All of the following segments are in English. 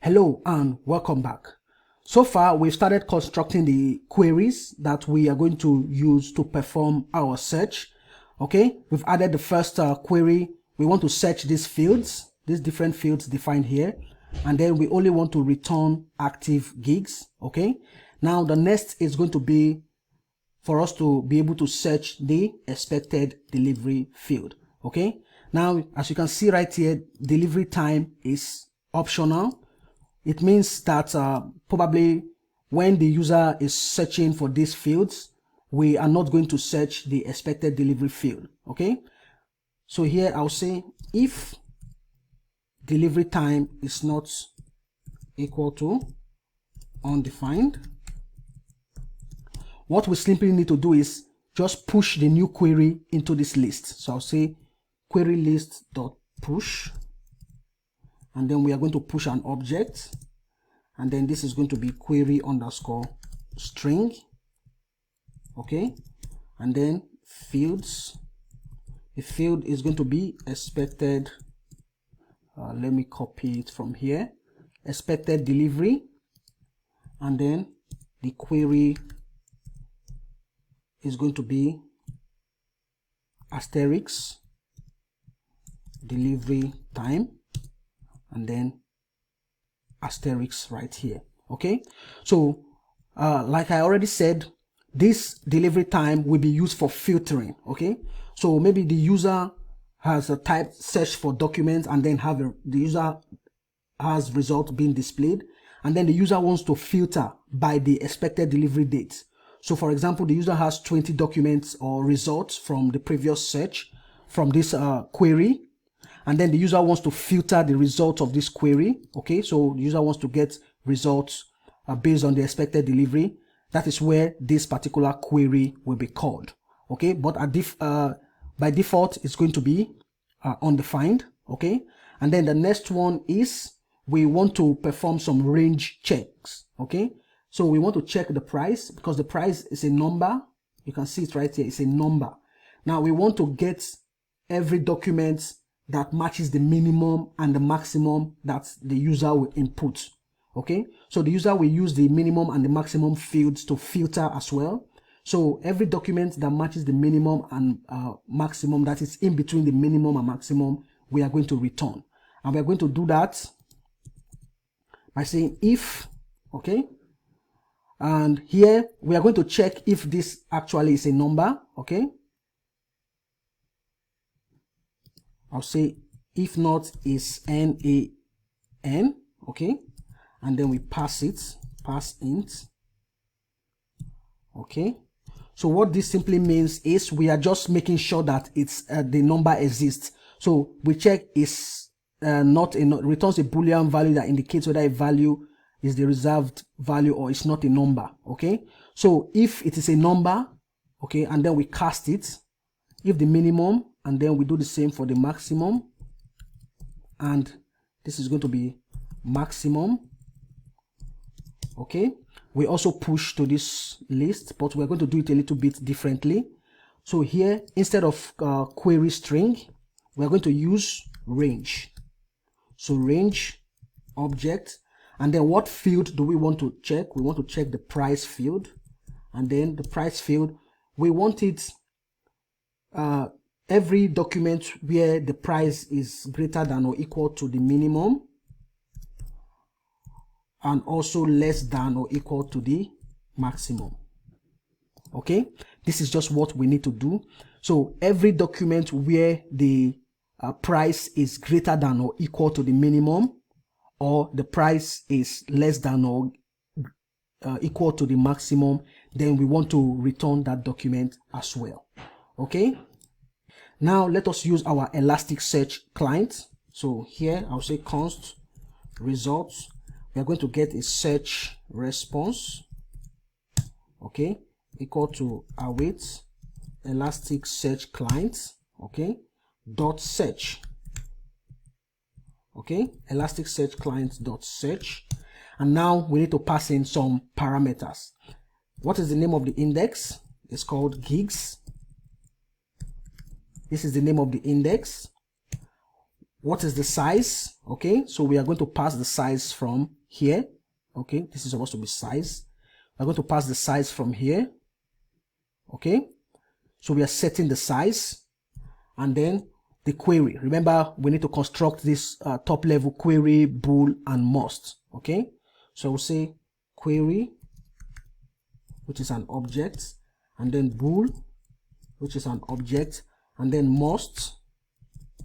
Hello and welcome back. So far, we've started constructing the queries that we are going to use to perform our search. Okay, we've added the first query. We want to search these fields, these different fields defined here, and then we only want to return active gigs. Okay, now the next is going to be for us to be able to search the expected delivery field. Okay, now as you can see right here, delivery time is optional. It means that probably when the user is searching for these fields, we are not going to search the expected delivery field. Okay, so here I'll say if delivery time is not equal to undefined, what we simply need to do is just push the new query into this list. So I'll say query list dot push, and then we are going to push an object, and then this is going to be query underscore string. Okay, and then fields, the field is going to be expected, let me copy it from here, expected delivery, and then the query is going to be asterisk delivery time, and then asterisk right here. Okay, so like I already said, this delivery time will be used for filtering. Okay, so maybe the user has a type search for documents, and then the user has result being displayed, and then the user wants to filter by the expected delivery date. So for example, the user has 20 documents or results from the previous search from this query, and then the user wants to filter the results of this query. Okay, so the user wants to get results based on the expected delivery. That is where this particular query will be called. Okay, but by default it's going to be undefined. Okay, and then the next one is we want to perform some range checks. Okay, so we want to check the price because the price is a number. You can see it right here, it's a number. Now we want to get every document that matches the minimum and the maximum that the user will input. Okay, so the user will use the minimum and the maximum fields to filter as well. So every document that matches the minimum and maximum, that is in between the minimum and maximum, we are going to return. And we are going to do that by saying if, okay, and here we are going to check if this actually is a number. Okay, I'll say if not is NaN. Okay, and then we pass int. Okay, so what this simply means is we are just making sure that it's the number exists. So we check is returns a Boolean value that indicates whether a value is the reserved value or it's not a number. Okay, so if it is a number, okay, and then we cast it, if the minimum, and then we do the same for the maximum, and this is going to be maximum. Okay, we also push to this list, but we're going to do it a little bit differently. So here, instead of query string, we're going to use range. So range object, and then what field do we want to check? We want to check the price field, and then the price field, we want it every document where the price is greater than or equal to the minimum, and also less than or equal to the maximum. Okay, this is just what we need to do. So every document where the price is greater than or equal to the minimum, or the price is less than or equal to the maximum, then we want to return that document as well. Okay, now let us use our Elasticsearch client. So here I'll say const results. We are going to get a search response, okay, equal to await Elasticsearch client, okay, dot search. Okay, Elasticsearch client dot search, and now we need to pass in some parameters. What is the name of the index? It's called gigs. This is the name of the index. what is the size? Okay, so we are going to pass the size from here. Okay, this is supposed to be size. We're going to pass the size from here. Okay, so we are setting the size, and then the query. Remember, we need to construct this top level query, bool, and must. Okay, so we'll say query, which is an object, and then bool, which is an object, and then must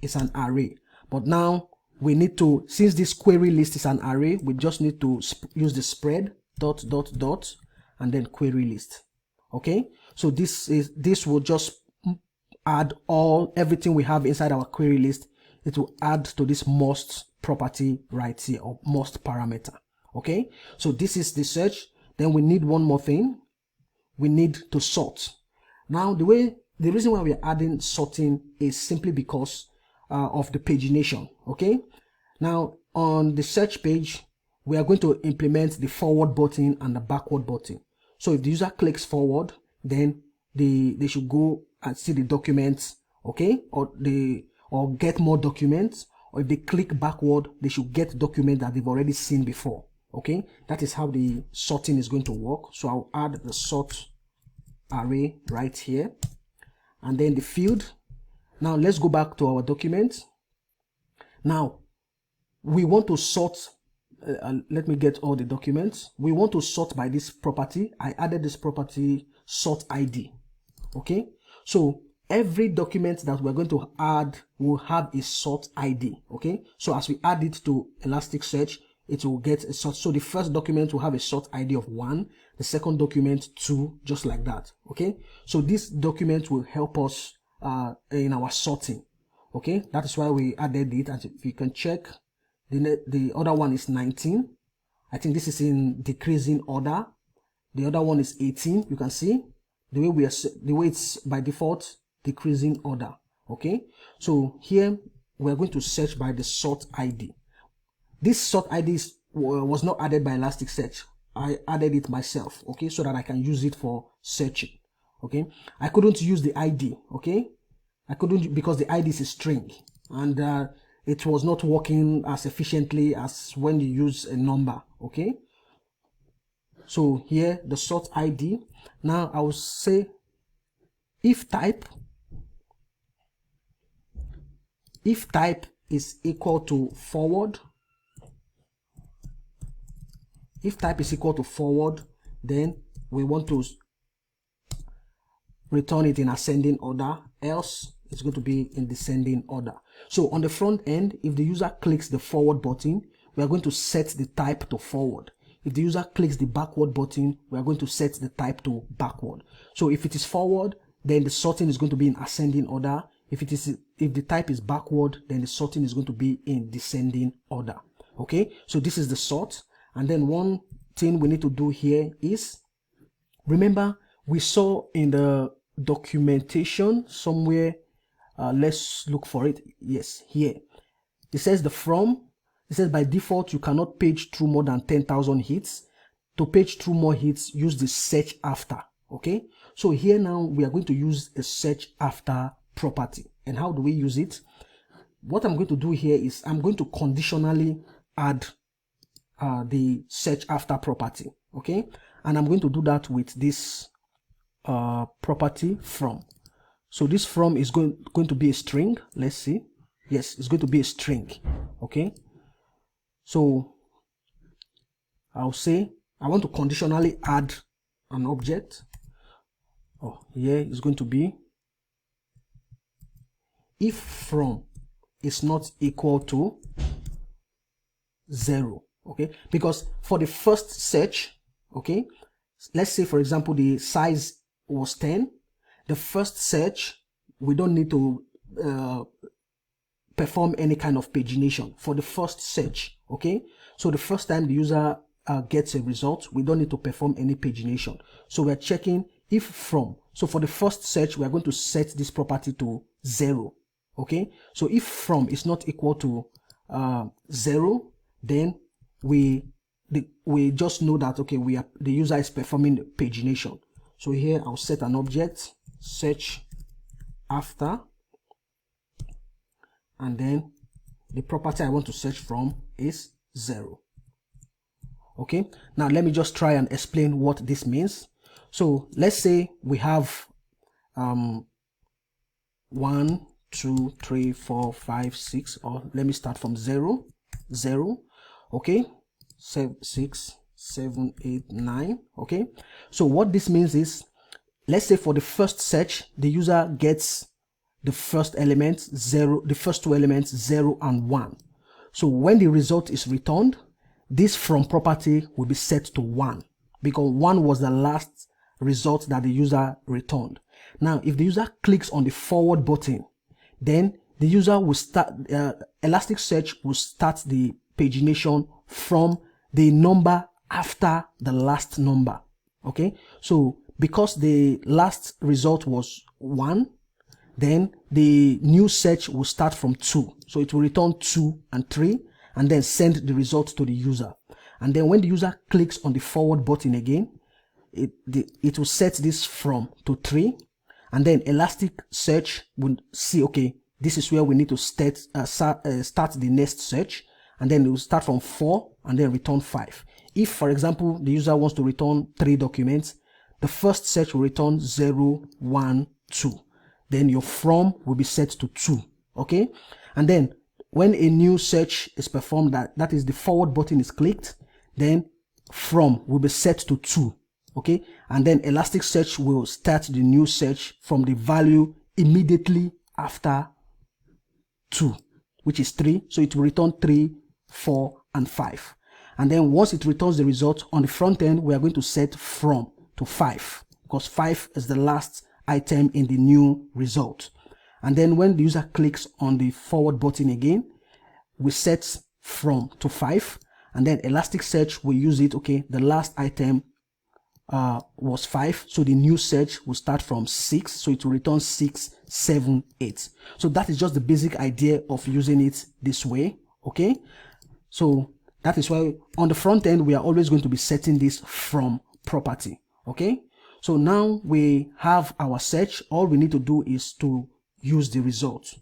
is an array. But now we need to, since this query list is an array, we just need to use the spread dot dot dot and then query list. Okay, so this will just add everything we have inside our query list. It will add to this must property right here, or must parameter. Okay, so this is the search. Then we need one more thing. We need to sort. Now the reason why we are adding sorting is simply because of the pagination. Okay, now on the search page we are going to implement the forward button and the backward button. So if the user clicks forward, then they should go and see the documents, okay, or get more documents. Or if they click backward, they should get documents that they've already seen before. Okay, that is how the sorting is going to work. So I'll add the sort array right here, and then the field. Now let's go back to our document. Now we want to sort. Let me get all the documents. We want to sort by this property. I added this property sort ID. Okay, so every document that we're going to add will have a sort ID. Okay, so as we add it to Elasticsearch, it will get a sort. So the first document will have a sort ID of 1, the second document 2, just like that. Okay, so this document will help us in our sorting. Okay, that is why we added it. And if you can check, the other one is 19. I think this is in decreasing order. The other one is 18. You can see the way it's by default decreasing order. Okay, so here we're going to search by the sort ID. This sort ID was not added by Elasticsearch. I added it myself, okay, so that I can use it for searching. Okay, I couldn't use the ID. Okay, I couldn't, because the ID is a string, and it was not working as efficiently as when you use a number. Okay, so here the sort ID. Now I will say if type is equal to forward. If type is equal to forward, then we want to return it in ascending order, else it's going to be in descending order. So on the front end, if the user clicks the forward button, we are going to set the type to forward. If the user clicks the backward button, we are going to set the type to backward. So if it is forward, then the sorting is going to be in ascending order. If the type is backward, then the sorting is going to be in descending order. Okay, so this is the sort. And then one thing we need to do here is, remember we saw in the documentation somewhere, let's look for it. Yes, here it says the from. It says by default you cannot page through more than 10,000 hits. To page through more hits, use the search after. Okay, so here now we are going to use a search after property. And how do we use it? What I'm going to do here is I'm going to conditionally add the search after property. Okay, and I'm going to do that with this property from. So this from is going to be a string. Let's see. Yes, it's going to be a string. Okay, so I'll say I want to conditionally add an object. Oh, here is going to be if from is not equal to 0. Okay, because for the first search, okay, let's say for example the size was 10. The first search, we don't need to perform any kind of pagination for the first search. Okay, so the first time the user gets a result, we don't need to perform any pagination. So we're checking if from. So for the first search, we are going to set this property to 0. Okay, so if from is not equal to 0, then we just know that, okay, the user is performing pagination. So here I'll set an object search after, and then the property I want to search from is 0. Okay, now let me just try and explain what this means. So let's say we have 1, 2, 3, 4, 5, 6, or let me start from 0, 0, okay, 7, 6, 7, 8, 9, okay. So what this means is, let's say for the first search, the user gets the first element 0, the first two elements 0 and 1. So when the result is returned, this from property will be set to 1 because 1 was the last result that the user returned. Now, if the user clicks on the forward button, then the user will start, Elasticsearch will start the pagination from the number after the last number. Okay, so because the last result was 1, then the new search will start from 2. So it will return 2 and 3 and then send the result to the user. And then when the user clicks on the forward button again, it will set this from to 3. And then Elasticsearch will see, okay, this is where we need to start the next search. And then it will start from 4 and then return 5. If, for example, the user wants to return 3 documents, the first search will return 0, 1, 2. Then your from will be set to 2. Okay. And then when a new search is performed, that is the forward button is clicked, then from will be set to 2. Okay. And then Elasticsearch will start the new search from the value immediately after 2, which is 3. So it will return 3, 4, and 5. And then once it returns the result on the front end, we are going to set from to 5 because 5 is the last item in the new result. And then when the user clicks on the forward button again, we set from to 5, and then Elasticsearch will use it. Okay, the last item was 5, so the new search will start from 6, so it will return 6, 7, 8. So that is just the basic idea of using it this way. Okay, so that is why on the front end we are always going to be setting this from property. Okay, so now we have our search. All we need to do is to use the result.